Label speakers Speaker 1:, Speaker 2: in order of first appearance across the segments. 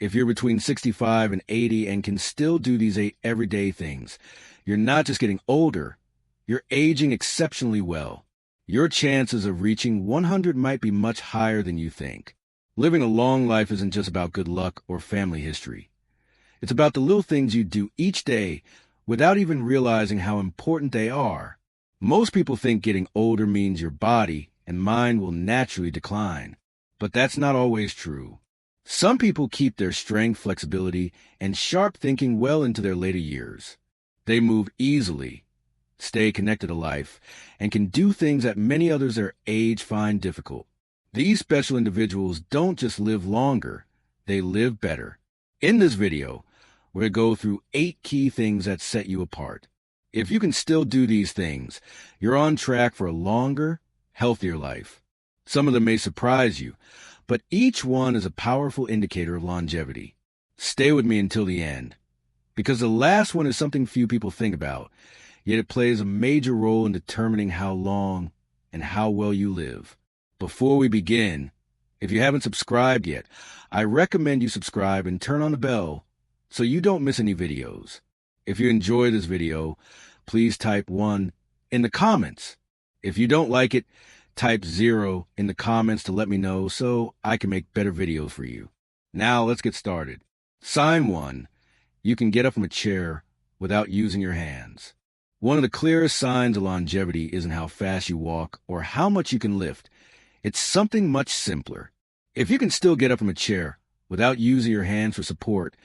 Speaker 1: If you're between 65 and 80 and can still do these 8 everyday things, you're not just getting older, you're aging exceptionally well. Your chances of reaching 100 might be much higher than you think. Living a long life isn't just about good luck or family history. It's about the little things you do each day without even realizing how important they are. Most people think getting older means your body and mind will naturally decline, but that's not always true. Some people keep their strength, flexibility, and sharp thinking well into their later years. They move easily, stay connected to life, and can do things that many others their age find difficult. These special individuals don't just live longer, they live better. In this video, we're going to go through 8 key things that set you apart. If you can still do these things, you're on track for a longer, healthier life. Some of them may surprise you, but each one is a powerful indicator of longevity. Stay with me until the end, because the last one is something few people think about, yet it plays a major role in determining how long and how well you live. Before we begin, if you haven't subscribed yet, I recommend you subscribe and turn on the bell so you don't miss any videos. If you enjoy this video, please type 1 in the comments. If you don't like it, type 0 in the comments to let me know so I can make better videos for you. Now let's get started. Sign 1. You can get up from a chair without using your hands. One of the clearest signs of longevity isn't how fast you walk or how much you can lift. It's something much simpler. If you can still get up from a chair without using your hands for support,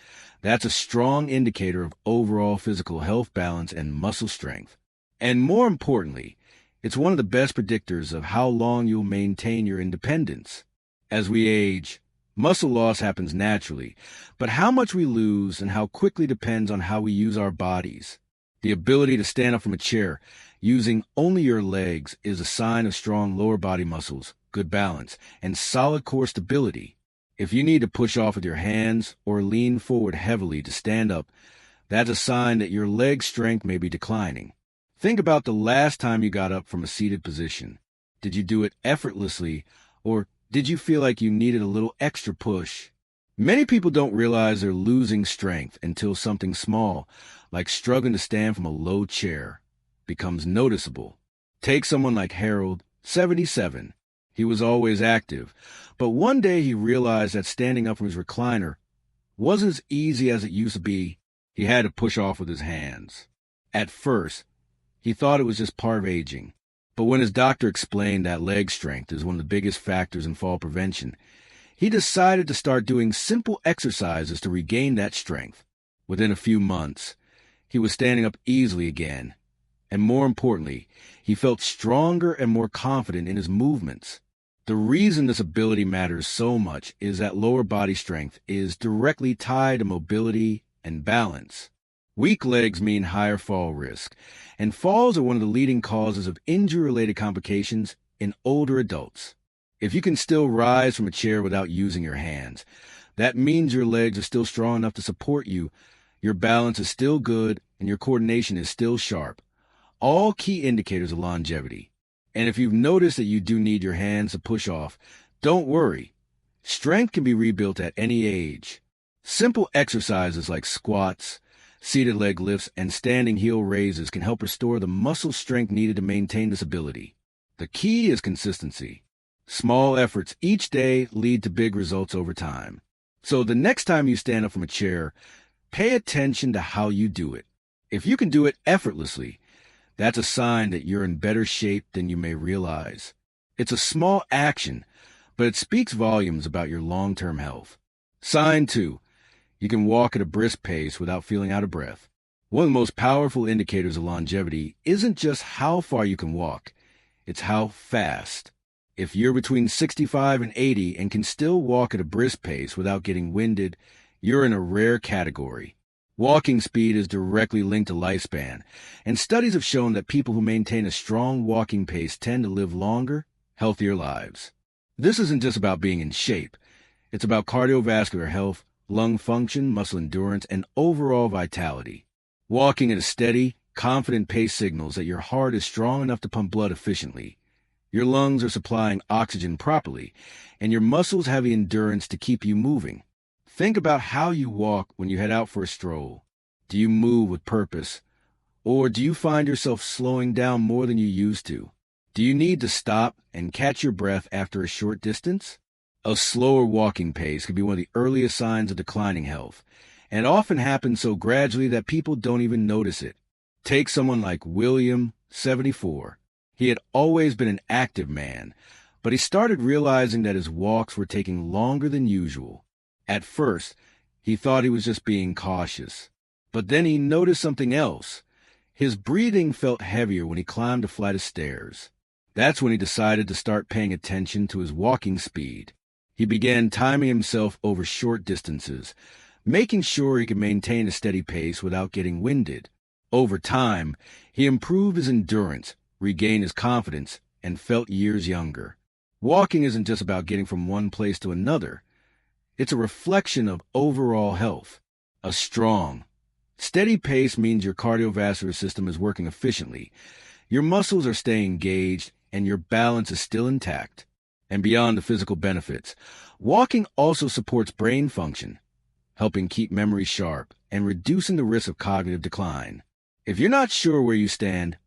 Speaker 1: that's a strong indicator of overall physical health, balance, and muscle strength. And more importantly, it's one of the best predictors of how long you'll maintain your independence. As we age, muscle loss happens naturally, but how much we lose and how quickly depends on how we use our bodies. The ability to stand up from a chair using only your legs is a sign of strong lower body muscles, good balance, and solid core stability. If you need to push off with your hands or lean forward heavily to stand up, that's a sign that your leg strength may be declining. Think about the last time you got up from a seated position. Did you do it effortlessly, or did you feel like you needed a little extra push? Many people don't realize they're losing strength until something small, like struggling to stand from a low chair, becomes noticeable. Take someone like Harold, 77. He was always active, but one day he realized that standing up from his recliner wasn't as easy as it used to be. He had to push off with his hands. At first, he thought it was just part of aging, but when his doctor explained that leg strength is one of the biggest factors in fall prevention, he decided to start doing simple exercises to regain that strength. Within a few months, he was standing up easily again, and more importantly, he felt stronger and more confident in his movements. The reason this ability matters so much is that lower body strength is directly tied to mobility and balance. Weak legs mean higher fall risk, and falls are one of the leading causes of injury-related complications in older adults. If you can still rise from a chair without using your hands, that means your legs are still strong enough to support you, your balance is still good, and your coordination is still sharp. All key indicators of longevity. And if you've noticed that you do need your hands to push off, don't worry. Strength can be rebuilt at any age. Simple exercises like squats, seated leg lifts, and standing heel raises can help restore the muscle strength needed to maintain this ability. The key is consistency. Small efforts each day lead to big results over time. So the next time you stand up from a chair, pay attention to how you do it. If you can do it effortlessly, that's a sign that you're in better shape than you may realize. It's a small action, but it speaks volumes about your long-term health. Sign 2. You can walk at a brisk pace without feeling out of breath. One of the most powerful indicators of longevity isn't just how far you can walk, it's how fast. If you're between 65 and 80 and can still walk at a brisk pace without getting winded, you're in a rare category. Walking speed is directly linked to lifespan, and studies have shown that people who maintain a strong walking pace tend to live longer, healthier lives. This isn't just about being in shape. It's about cardiovascular health, lung function, muscle endurance, and overall vitality. Walking at a steady, confident pace signals that your heart is strong enough to pump blood efficiently. Your lungs are supplying oxygen properly, and your muscles have the endurance to keep you moving. Think about how you walk when you head out for a stroll. Do you move with purpose, or do you find yourself slowing down more than you used to? Do you need to stop and catch your breath after a short distance? A slower walking pace can be one of the earliest signs of declining health, and it often happens so gradually that people don't even notice it. Take someone like William, 74. He had always been an active man, but he started realizing that his walks were taking longer than usual. At first, he thought he was just being cautious, but then he noticed something else. His breathing felt heavier when he climbed a flight of stairs. That's when he decided to start paying attention to his walking speed. He began timing himself over short distances, making sure he could maintain a steady pace without getting winded. Over time, he improved his endurance, regained his confidence, and felt years younger. Walking isn't just about getting from one place to another. It's a reflection of overall health. A strong, steady pace means your cardiovascular system is working efficiently, your muscles are staying engaged, and your balance is still intact. And beyond the physical benefits, walking also supports brain function, helping keep memory sharp and reducing the risk of cognitive decline. If you're not sure where you stand,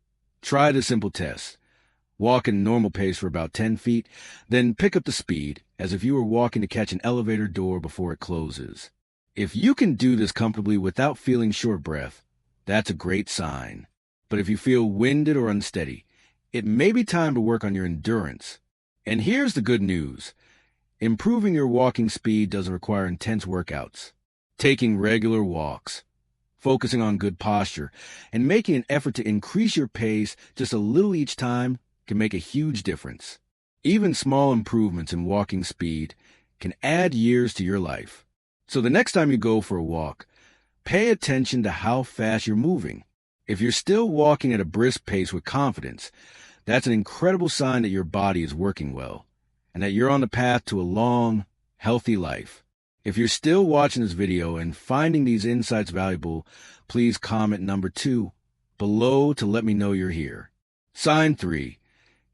Speaker 1: try this simple test. Walk at a normal pace for about 10 feet, then pick up the speed as if you were walking to catch an elevator door before it closes. If you can do this comfortably without feeling short breath, that's a great sign. But if you feel winded or unsteady, it may be time to work on your endurance. And here's the good news. Improving your walking speed doesn't require intense workouts. Taking regular walks, focusing on good posture, and making an effort to increase your pace just a little each time can make a huge difference. Even small improvements in walking speed can add years to your life. So the next time you go for a walk, pay attention to how fast you're moving. If you're still walking at a brisk pace with confidence, that's an incredible sign that your body is working well and that you're on the path to a long, healthy life. If you're still watching this video and finding these insights valuable, please comment number 2 below to let me know you're here. Sign 3.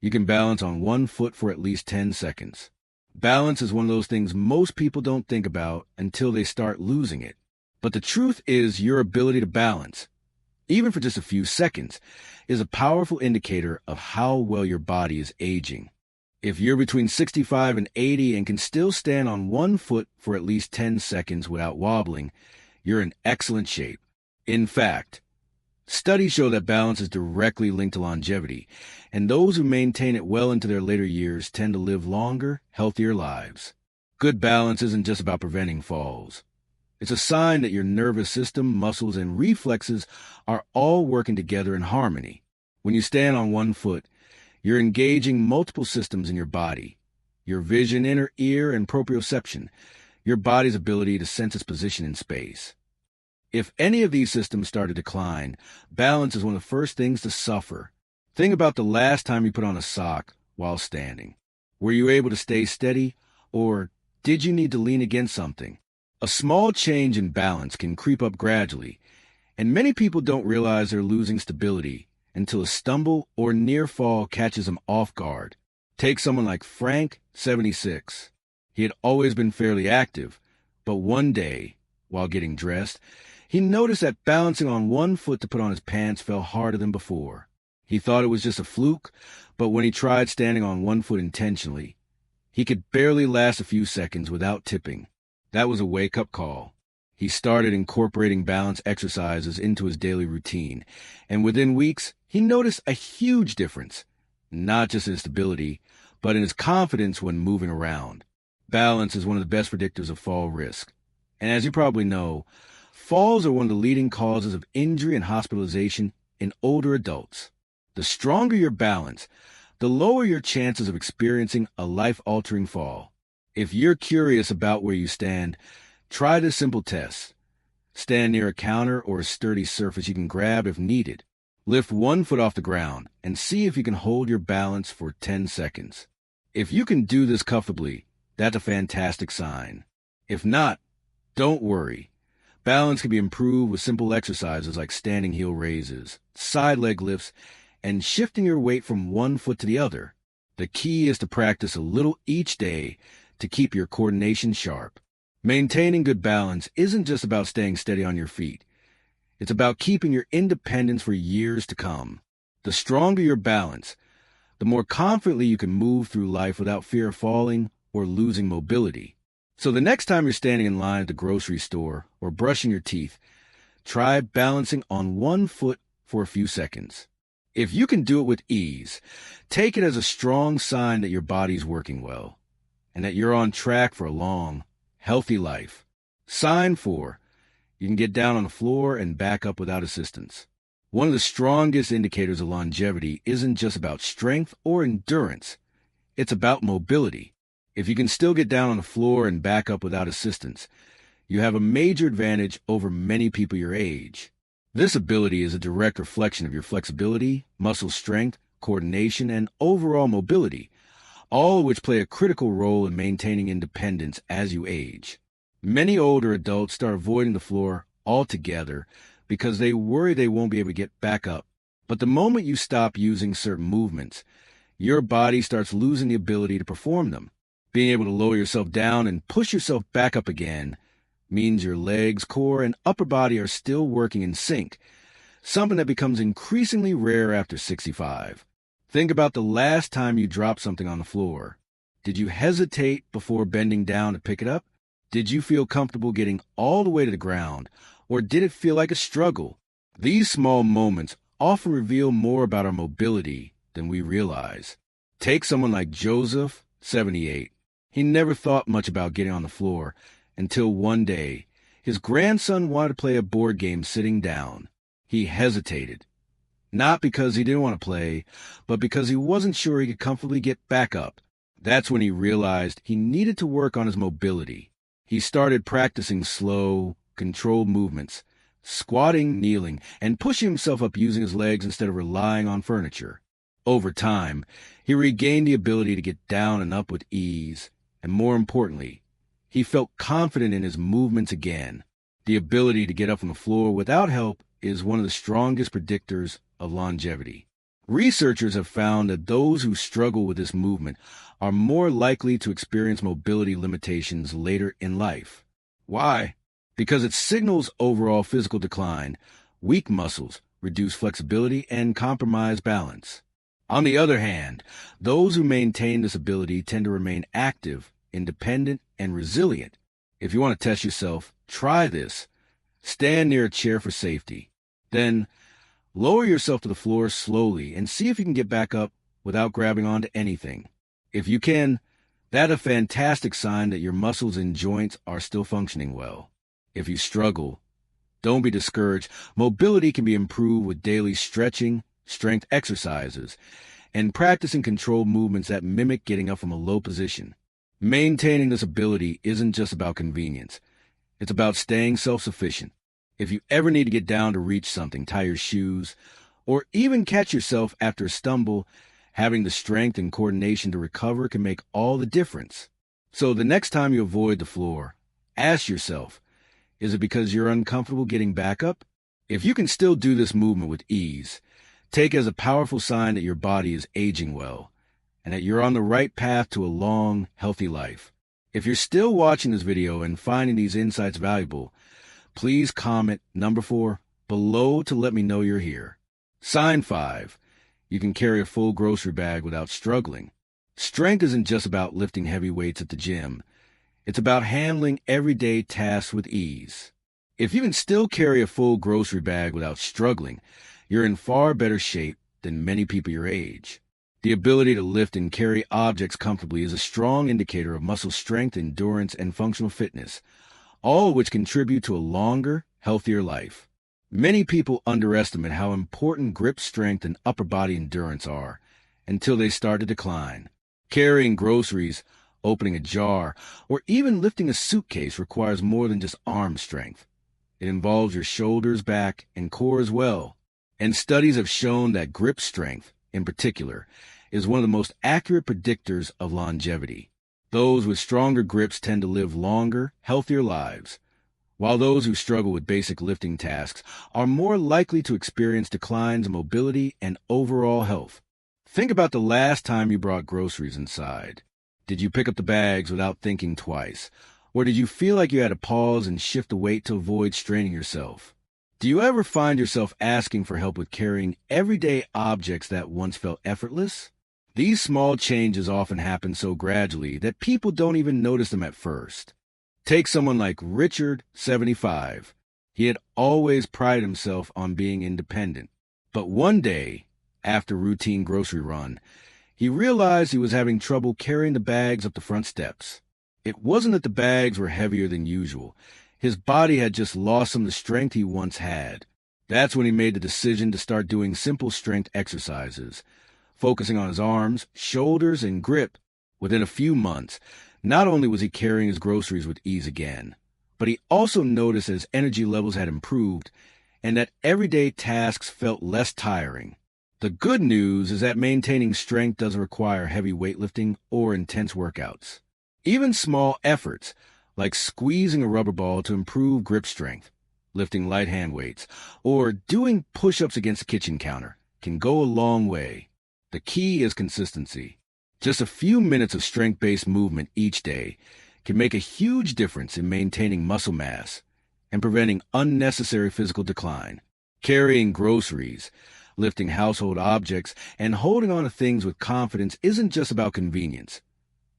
Speaker 1: You can balance on one foot for at least 10 seconds. Balance is one of those things most people don't think about until they start losing it. But the truth is your ability to balance, even for just a few seconds, is a powerful indicator of how well your body is aging. If you're between 65 and 80 and can still stand on one foot for at least 10 seconds without wobbling, you're in excellent shape. In fact, studies show that balance is directly linked to longevity, and those who maintain it well into their later years tend to live longer, healthier lives. Good balance isn't just about preventing falls. It's a sign that your nervous system, muscles, and reflexes are all working together in harmony. When you stand on one foot, you're engaging multiple systems in your body. Your vision, inner ear, and proprioception, your body's ability to sense its position in space. If any of these systems start to decline, balance is one of the first things to suffer. Think about the last time you put on a sock while standing. Were you able to stay steady, or did you need to lean against something? A small change in balance can creep up gradually, and many people don't realize they're losing stability until a stumble or near fall catches them off guard. Take someone like Frank, 76. He had always been fairly active, but one day, while getting dressed, he noticed that balancing on one foot to put on his pants fell harder than before. He thought it was just a fluke, but when he tried standing on one foot intentionally, he could barely last a few seconds without tipping. That was a wake-up call. He started incorporating balance exercises into his daily routine, and within weeks, he noticed a huge difference, not just in his stability, but in his confidence when moving around. Balance is one of the best predictors of fall risk. And as you probably know, falls are one of the leading causes of injury and hospitalization in older adults. The stronger your balance, the lower your chances of experiencing a life-altering fall. If you're curious about where you stand, try this simple test. Stand near a counter or a sturdy surface you can grab if needed. Lift one foot off the ground and see if you can hold your balance for 10 seconds. If you can do this comfortably, that's a fantastic sign. If not, don't worry. Balance can be improved with simple exercises like standing heel raises, side leg lifts, and shifting your weight from one foot to the other. The key is to practice a little each day to keep your coordination sharp. Maintaining good balance isn't just about staying steady on your feet. It's about keeping your independence for years to come. The stronger your balance, the more confidently you can move through life without fear of falling or losing mobility. So the next time you're standing in line at the grocery store or brushing your teeth, try balancing on one foot for a few seconds. If you can do it with ease, take it as a strong sign that your body's working well and that you're on track for a long, healthy life. Sign 4. You can get down on the floor and back up without assistance. One of the strongest indicators of longevity isn't just about strength or endurance. It's about mobility. If you can still get down on the floor and back up without assistance, you have a major advantage over many people your age. This ability is a direct reflection of your flexibility, muscle strength, coordination, and overall mobility, all of which play a critical role in maintaining independence as you age. Many older adults start avoiding the floor altogether because they worry they won't be able to get back up. But the moment you stop using certain movements, your body starts losing the ability to perform them. Being able to lower yourself down and push yourself back up again means your legs, core, and upper body are still working in sync, something that becomes increasingly rare after 65. Think about the last time you dropped something on the floor. Did you hesitate before bending down to pick it up? Did you feel comfortable getting all the way to the ground, or did it feel like a struggle? These small moments often reveal more about our mobility than we realize. Take someone like Joseph, 78. He never thought much about getting on the floor until one day, his grandson wanted to play a board game sitting down. He hesitated, not because he didn't want to play, but because he wasn't sure he could comfortably get back up. That's when he realized he needed to work on his mobility. He started practicing slow, controlled movements, squatting, kneeling, and pushing himself up using his legs instead of relying on furniture. Over time, he regained the ability to get down and up with ease, and more importantly, he felt confident in his movements again. The ability to get up from the floor without help is one of the strongest predictors of longevity. Researchers have found that those who struggle with this movement are more likely to experience mobility limitations later in life. Why? Because it signals overall physical decline, weak muscles, reduced flexibility, and compromised balance. On the other hand, those who maintain this ability tend to remain active, independent, and resilient. If you want to test yourself, try this. Stand near a chair for safety. Then, lower yourself to the floor slowly and see if you can get back up without grabbing onto anything. If you can, that's a fantastic sign that your muscles and joints are still functioning well. If you struggle, don't be discouraged. Mobility can be improved with daily stretching, strength exercises, and practicing controlled movements that mimic getting up from a low position. Maintaining this ability isn't just about convenience. It's about staying self-sufficient. If you ever need to get down to reach something, tie your shoes, or even catch yourself after a stumble, having the strength and coordination to recover can make all the difference. So the next time you avoid the floor, ask yourself, is it because you're uncomfortable getting back up? If you can still do this movement with ease, take it as a powerful sign that your body is aging well and that you're on the right path to a long, healthy life. If you're still watching this video and finding these insights valuable, please comment number 4 below to let me know you're here. Sign 5. You can carry a full grocery bag without struggling. Strength isn't just about lifting heavy weights at the gym. It's about handling everyday tasks with ease. If you can still carry a full grocery bag without struggling, you're in far better shape than many people your age. The ability to lift and carry objects comfortably is a strong indicator of muscle strength, endurance, and functional fitness, all of which contribute to a longer, healthier life. Many people underestimate how important grip strength and upper body endurance are until they start to decline. Carrying groceries, opening a jar, or even lifting a suitcase requires more than just arm strength. It involves your shoulders, back, and core as well. And studies have shown that grip strength, in particular, is one of the most accurate predictors of longevity. Those with stronger grips tend to live longer, healthier lives, while those who struggle with basic lifting tasks are more likely to experience declines in mobility and overall health. Think about the last time you brought groceries inside. Did you pick up the bags without thinking twice? Or did you feel like you had to pause and shift the weight to avoid straining yourself? Do you ever find yourself asking for help with carrying everyday objects that once felt effortless? These small changes often happen so gradually that people don't even notice them at first. Take someone like Richard, 75. He had always prided himself on being independent. But one day, after a routine grocery run, he realized he was having trouble carrying the bags up the front steps. It wasn't that the bags were heavier than usual. His body had just lost some of the strength he once had. That's when he made the decision to start doing simple strength exercises, focusing on his arms, shoulders, and grip. Within a few months, not only was he carrying his groceries with ease again, but he also noticed that his energy levels had improved and that everyday tasks felt less tiring. The good news is that maintaining strength doesn't require heavy weightlifting or intense workouts. Even small efforts, like squeezing a rubber ball to improve grip strength, lifting light hand weights, or doing push-ups against the kitchen counter, can go a long way. The key is consistency. Just a few minutes of strength-based movement each day can make a huge difference in maintaining muscle mass and preventing unnecessary physical decline. Carrying groceries, lifting household objects, and holding on to things with confidence isn't just about convenience.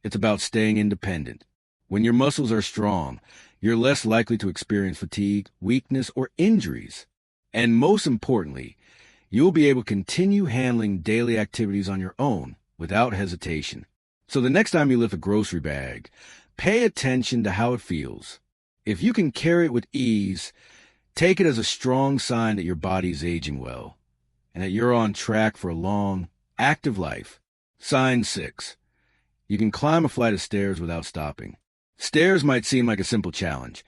Speaker 1: It's about staying independent. When your muscles are strong, you're less likely to experience fatigue, weakness, or injuries. And most importantly, you'll be able to continue handling daily activities on your own without hesitation. So the next time you lift a grocery bag, pay attention to how it feels. If you can carry it with ease, take it as a strong sign that your body is aging well and that you're on track for a long, active life. Sign 6. You can climb a flight of stairs without stopping. Stairs might seem like a simple challenge,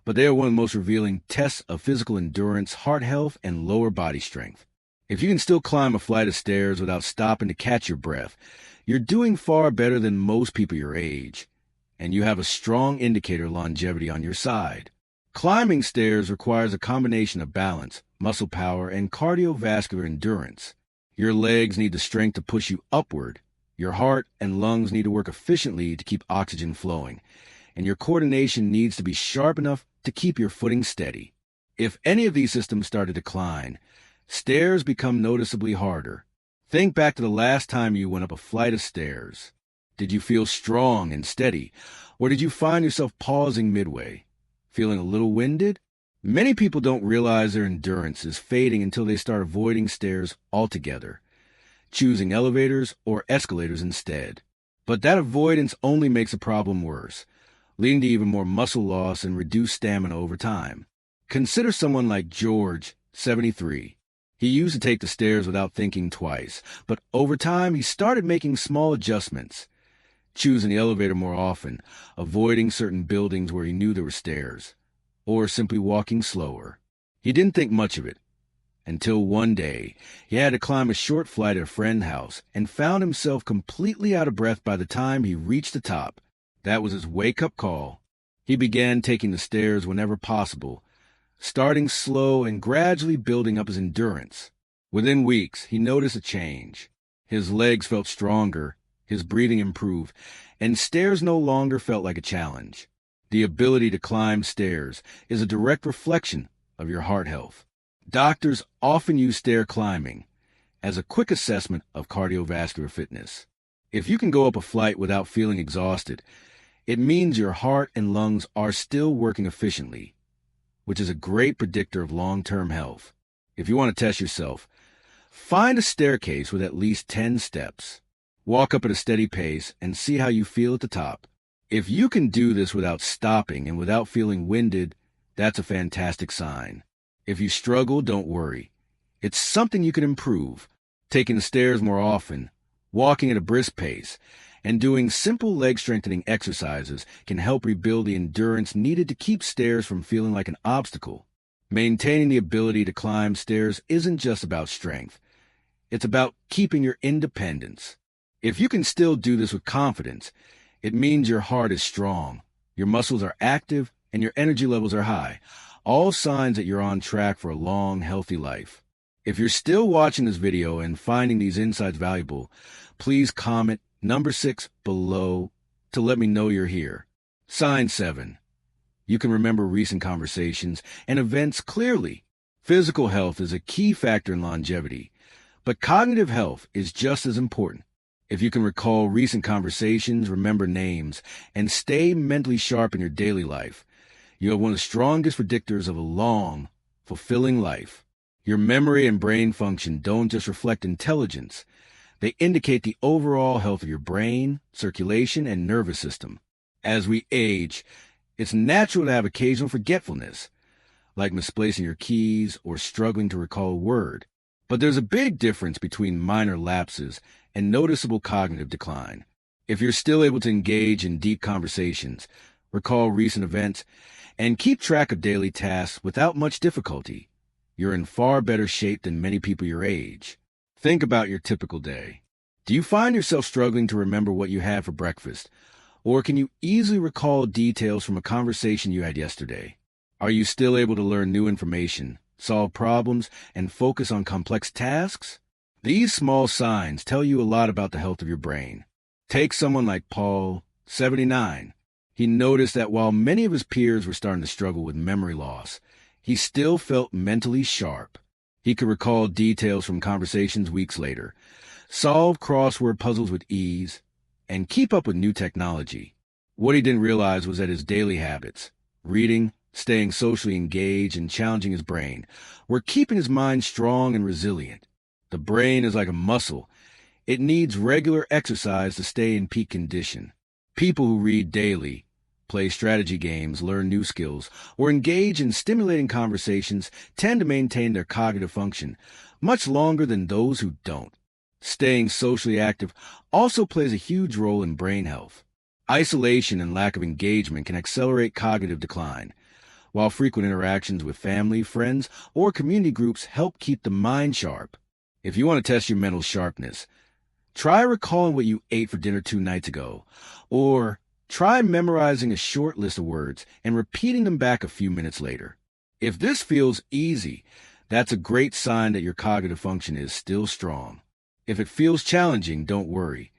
Speaker 1: but they are one of the most revealing tests of physical endurance, heart health, and lower body strength. If you can still climb a flight of stairs without stopping to catch your breath, you're doing far better than most people your age, and you have a strong indicator of longevity on your side. Climbing stairs requires a combination of balance, muscle power, and cardiovascular endurance. Your legs need the strength to push you upward. Your heart and lungs need to work efficiently to keep oxygen flowing, and your coordination needs to be sharp enough to keep your footing steady. If any of these systems start to decline, stairs become noticeably harder. Think back to the last time you went up a flight of stairs. Did you feel strong and steady, or did you find yourself pausing midway, feeling a little winded? Many people don't realize their endurance is fading until they start avoiding stairs altogether, choosing elevators or escalators instead. But that avoidance only makes the problem worse, leading to even more muscle loss and reduced stamina over time. Consider someone like George, 73. He used to take the stairs without thinking twice, but over time he started making small adjustments, choosing the elevator more often, avoiding certain buildings where he knew there were stairs, or simply walking slower. He didn't think much of it, until one day he had to climb a short flight at a friend's house and found himself completely out of breath by the time he reached the top. That was his wake-up call. He began taking the stairs whenever possible, starting slow and gradually building up his endurance. Within weeks, he noticed a change. His legs felt stronger, his breathing improved, and stairs no longer felt like a challenge. The ability to climb stairs is a direct reflection of your heart health. Doctors often use stair climbing as a quick assessment of cardiovascular fitness. If you can go up a flight without feeling exhausted, it means your heart and lungs are still working efficiently, which is a great predictor of long-term health. If you want to test yourself, find a staircase with at least 10 steps. Walk up at a steady pace and see how you feel at the top. If you can do this without stopping and without feeling winded, that's a fantastic sign. If you struggle, don't worry. It's something you can improve. Taking the stairs more often, walking at a brisk pace, and doing simple leg strengthening exercises can help rebuild the endurance needed to keep stairs from feeling like an obstacle. Maintaining the ability to climb stairs isn't just about strength. It's about keeping your independence. If you can still do this with confidence, it means your heart is strong, your muscles are active, and your energy levels are high, all signs that you're on track for a long, healthy life. If you're still watching this video and finding these insights valuable, please comment number 6 below to let me know you're here. Sign 7. You can remember recent conversations and events clearly. Physical health is a key factor in longevity, but cognitive health is just as important. If you can recall recent conversations, remember names, and stay mentally sharp in your daily life, you have one of the strongest predictors of a long, fulfilling life. Your memory and brain function don't just reflect intelligence. They indicate the overall health of your brain, circulation, and nervous system. As we age, it's natural to have occasional forgetfulness, like misplacing your keys or struggling to recall a word. But there's a big difference between minor lapses and noticeable cognitive decline. If you're still able to engage in deep conversations, recall recent events, and keep track of daily tasks without much difficulty, you're in far better shape than many people your age. Think about your typical day. Do you find yourself struggling to remember what you had for breakfast? Or can you easily recall details from a conversation you had yesterday? Are you still able to learn new information, solve problems, and focus on complex tasks? These small signs tell you a lot about the health of your brain. Take someone like Paul, 79. He noticed that while many of his peers were starting to struggle with memory loss, he still felt mentally sharp. He could recall details from conversations weeks later, solve crossword puzzles with ease, and keep up with new technology. What he didn't realize was that his daily habits, reading, staying socially engaged, and challenging his brain, were keeping his mind strong and resilient. The brain is like a muscle. It needs regular exercise to stay in peak condition. People who read daily, play strategy games, learn new skills, or engage in stimulating conversations tend to maintain their cognitive function much longer than those who don't. Staying socially active also plays a huge role in brain health. Isolation and lack of engagement can accelerate cognitive decline, while frequent interactions with family, friends, or community groups help keep the mind sharp. If you want to test your mental sharpness, try recalling what you ate for dinner 2 nights ago, or try memorizing a short list of words and repeating them back a few minutes later. If this feels easy, that's a great sign that your cognitive function is still strong. If it feels challenging, don't worry.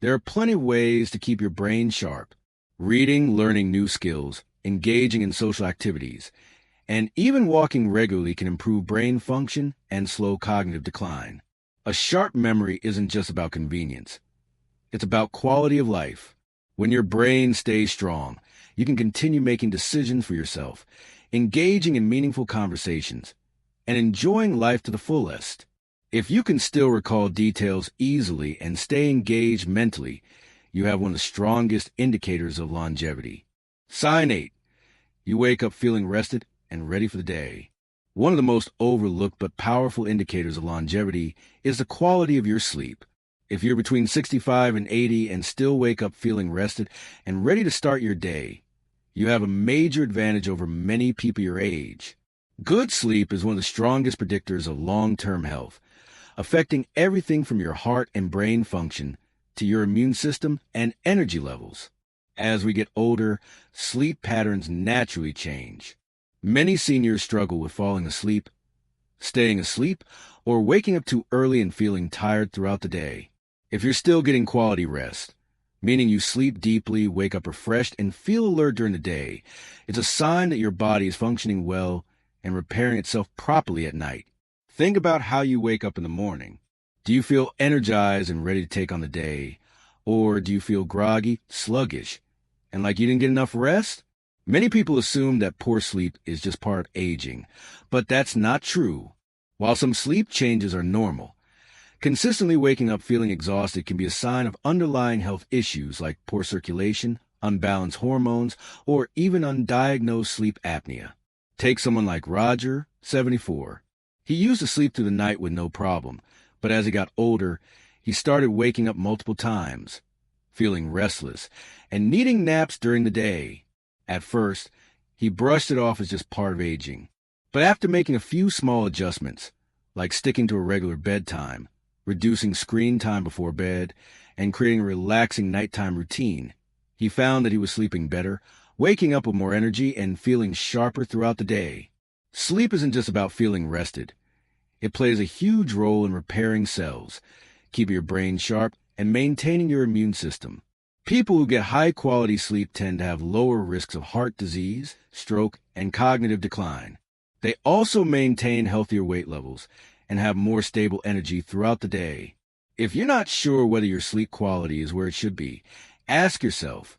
Speaker 1: There are plenty of ways to keep your brain sharp. Reading, learning new skills, engaging in social activities, and even walking regularly can improve brain function and slow cognitive decline. A sharp memory isn't just about convenience. It's about quality of life. When your brain stays strong, you can continue making decisions for yourself, engaging in meaningful conversations, and enjoying life to the fullest. If you can still recall details easily and stay engaged mentally, you have one of the strongest indicators of longevity. Sign 8. You wake up feeling rested and ready for the day. One of the most overlooked but powerful indicators of longevity is the quality of your sleep. If you're between 65 and 80 and still wake up feeling rested and ready to start your day, you have a major advantage over many people your age. Good sleep is one of the strongest predictors of long-term health, affecting everything from your heart and brain function to your immune system and energy levels. As we get older, sleep patterns naturally change. Many seniors struggle with falling asleep, staying asleep, or waking up too early and feeling tired throughout the day. If you're still getting quality rest, meaning you sleep deeply, wake up refreshed, and feel alert during the day, it's a sign that your body is functioning well and repairing itself properly at night. Think about how you wake up in the morning. Do you feel energized and ready to take on the day? Or do you feel groggy, sluggish, and like you didn't get enough rest? Many people assume that poor sleep is just part of aging, but that's not true. While some sleep changes are normal, consistently waking up feeling exhausted can be a sign of underlying health issues like poor circulation, unbalanced hormones, or even undiagnosed sleep apnea. Take someone like Roger, 74. He used to sleep through the night with no problem, but as he got older, he started waking up multiple times, feeling restless, and needing naps during the day. At first, he brushed it off as just part of aging. But after making a few small adjustments, like sticking to a regular bedtime, reducing screen time before bed, and creating a relaxing nighttime routine, he found that he was sleeping better, waking up with more energy, and feeling sharper throughout the day. Sleep isn't just about feeling rested. It plays a huge role in repairing cells, keeping your brain sharp, and maintaining your immune system. People who get high-quality sleep tend to have lower risks of heart disease, stroke, and cognitive decline. They also maintain healthier weight levels and have more stable energy throughout the day. If you're not sure whether your sleep quality is where it should be, ask yourself,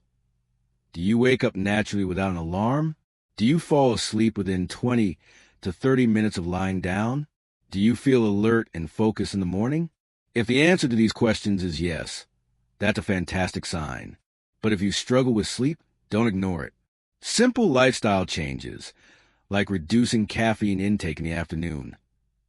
Speaker 1: do you wake up naturally without an alarm? Do you fall asleep within 20 to 30 minutes of lying down? Do you feel alert and focused in the morning? If the answer to these questions is yes, that's a fantastic sign. But if you struggle with sleep, don't ignore it. Simple lifestyle changes, like reducing caffeine intake in the afternoon,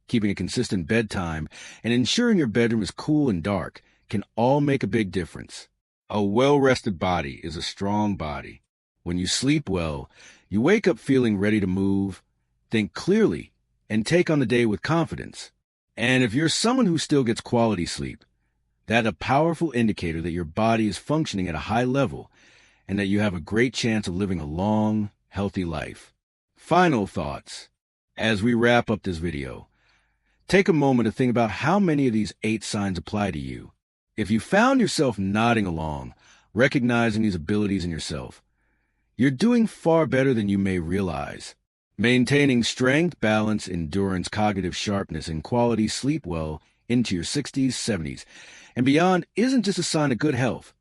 Speaker 1: keeping a consistent bedtime, and ensuring your bedroom is cool and dark, can all make a big difference. A well-rested body is a strong body. When you sleep well, you wake up feeling ready to move, think clearly, and take on the day with confidence. And if you're someone who still gets quality sleep, that's a powerful indicator that your body is functioning at a high level and that you have a great chance of living a long, healthy life. Final thoughts. As we wrap up this video, take a moment to think about how many of these 8 signs apply to you. If you found yourself nodding along, recognizing these abilities in yourself, you're doing far better than you may realize. Maintaining strength, balance, endurance, cognitive sharpness, and quality sleep well into your 60s, 70s, and beyond isn't just a sign of good health.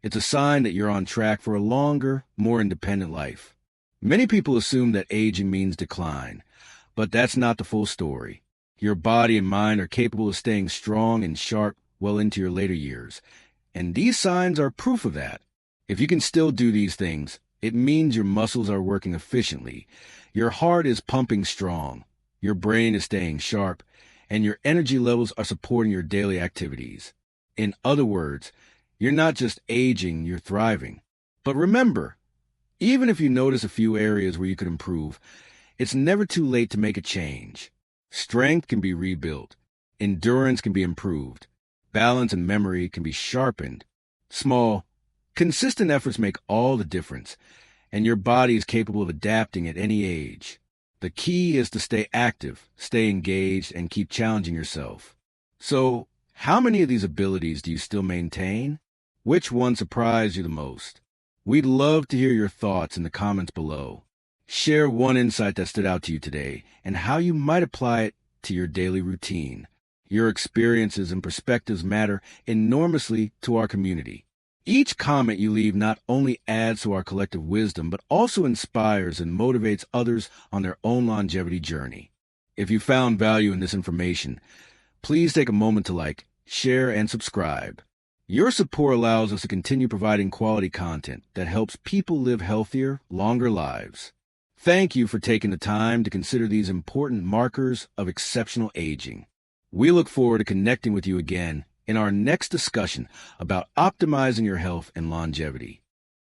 Speaker 1: It's a sign that you're on track for a longer, more independent life. Many people assume that aging means decline, but that's not the full story. Your body and mind are capable of staying strong and sharp well into your later years, and these signs are proof of that. If you can still do these things, it means your muscles are working efficiently, your heart is pumping strong, your brain is staying sharp, and your energy levels are supporting your daily activities. In other words, you're not just aging, you're thriving. But remember, even if you notice a few areas where you could improve, it's never too late to make a change. Strength can be rebuilt. Endurance can be improved. Balance and memory can be sharpened. Small, consistent efforts make all the difference, and your body is capable of adapting at any age. The key is to stay active, stay engaged, and keep challenging yourself. So, how many of these abilities do you still maintain? Which one surprised you the most? We'd love to hear your thoughts in the comments below. Share one insight that stood out to you today and how you might apply it to your daily routine. Your experiences and perspectives matter enormously to our community. Each comment you leave not only adds to our collective wisdom, but also inspires and motivates others on their own longevity journey. If you found value in this information, please take a moment to like, share, and subscribe. Your support allows us to continue providing quality content that helps people live healthier, longer lives. Thank you for taking the time to consider these important markers of exceptional aging. We look forward to connecting with you again in our next discussion about optimizing your health and longevity.